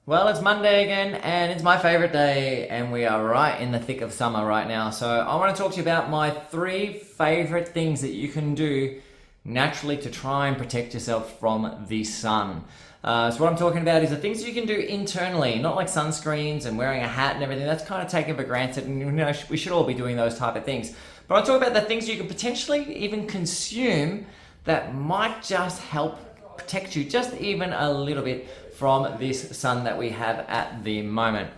Well, it's Monday again, and it's my favorite day, and we are right in the thick of summer right now. So, I want to talk to you about my three favorite things that you can do naturally to try and protect yourself from the sun. So, what I'm talking about is the things you can do internally, not like sunscreens and wearing a hat and everything. That's kind of taken for granted, and we should all be doing those type of things. But I'm talking about the things you can potentially even consume that might just help protect you just even a little bit from this sun that we have at the moment.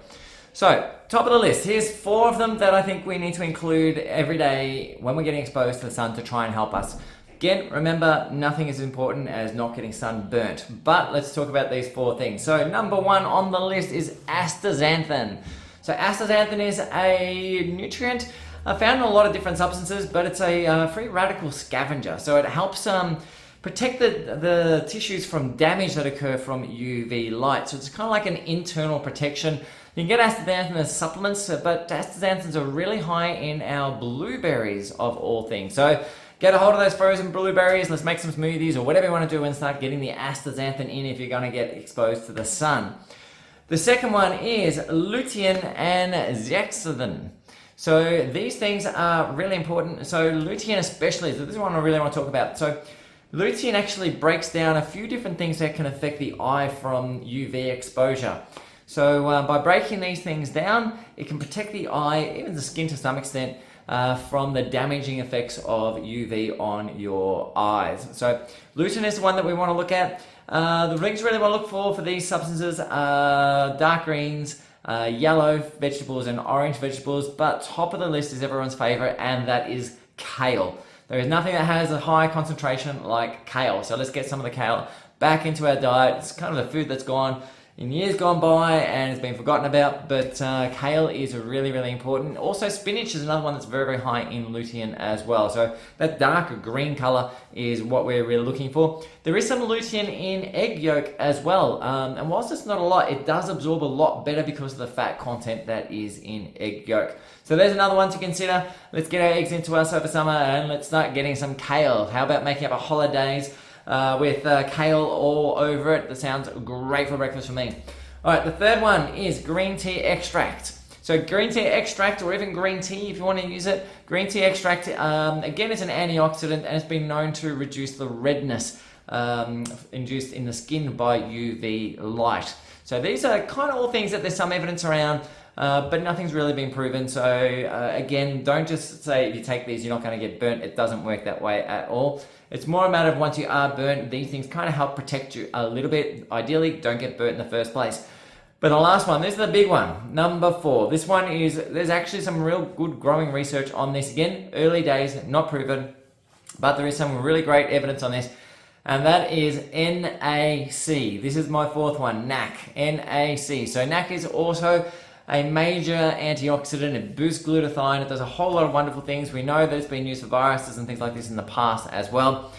So, top of the list, here's four of them that I think we need to include every day when we're getting exposed to the sun to try and help us. Again, remember, nothing is as important as not getting sunburnt. But let's talk about these four things. So, number one on the list is astaxanthin. So, astaxanthin is a nutrient found in a lot of different substances, but it's a free radical scavenger. So, it helps protect the tissues from damage that occur from UV light. So it's kind of like an internal protection. You can get astaxanthin as supplements, but astaxanthins are really high in our blueberries of all things. So get a hold of those frozen blueberries, let's make some smoothies or whatever you want to do and start getting the astaxanthin in if you're going to get exposed to the sun. The second one is lutein and zeaxanthin. So these things are really important. So lutein especially, so this is one I really want to talk about. So lutein actually breaks down a few different things that can affect the eye from UV exposure. So by breaking these things down, it can protect the eye, even the skin to some extent, from the damaging effects of UV on your eyes. So lutein is the one that we want to look at. The things really want to look for these substances are dark greens, yellow vegetables and orange vegetables, but top of the list is everyone's favorite, and that is kale. There is nothing that has a high concentration like kale. So let's get some of the kale back into our diet. It's kind of a food that's gone in years gone by and it's been forgotten about, but kale is really, really important. Also, spinach is another one that's very, very high in lutein as well. So that darker green color is what we're really looking for. There is some lutein in egg yolk as well. And whilst it's not a lot, it does absorb a lot better because of the fat content that is in egg yolk. So there's another one to consider. Let's get our eggs into us over summer and let's start getting some kale. How about making up a holidays with kale all over it? That sounds great for breakfast for me. All right, the third one is green tea extract. So green tea extract, or even green tea if you want to use it. Green tea extract, again, is an antioxidant and it's been known to reduce the redness induced in the skin by UV light. So these are kind of all things that there's some evidence around, but nothing's really been proven. So again, don't just say if you take these you're not going to get burnt. It doesn't work that way at all. It's more a matter of once you are burnt, these things kind of help protect you a little bit. Ideally, don't get burnt in the first place. But the last one, this is the big one, number 4. This one is, there's actually some real good growing research on this. Again, early days, not proven, but there is some really great evidence on this. And that is NAC. This is my fourth one, NAC. NAC. So NAC is also a major antioxidant. It boosts glutathione. It does a whole lot of wonderful things. We know that it's been used for viruses and things like this in the past as well.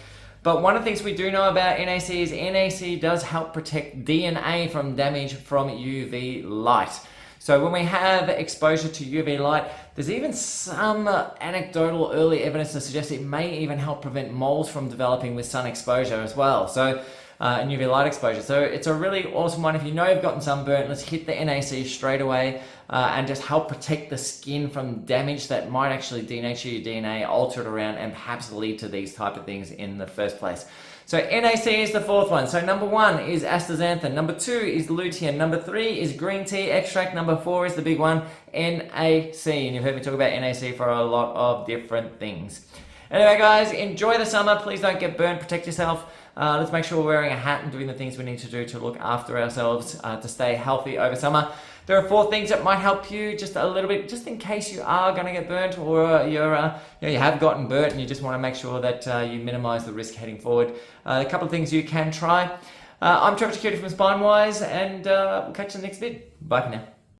But one of the things we do know about NAC is NAC does help protect DNA from damage from UV light. So when we have exposure to UV light, there's even some anecdotal early evidence to suggest it may even help prevent moles from developing with sun exposure as well. So and UV light exposure. So it's a really awesome one. If you know you've gotten sunburnt, let's hit the NAC straight away and just help protect the skin from damage that might actually denature your DNA, alter it around, and perhaps lead to these type of things in the first place. So NAC is the fourth one. So number 1 is astaxanthin. Number 2 is lutein. Number 3 is green tea extract. Number 4 is the big one, NAC. And you've heard me talk about NAC for a lot of different things. Anyway, guys, enjoy the summer. Please don't get burnt. Protect yourself. Let's make sure we're wearing a hat and doing the things we need to do to look after ourselves to stay healthy over summer. There are 4 things that might help you just a little bit, just in case you are going to get burnt or you have gotten burnt and you just want to make sure that you minimize the risk heading forward. A couple of things you can try. I'm Trevor Chakouti from SpineWise, and we'll catch you in the next vid. Bye for now.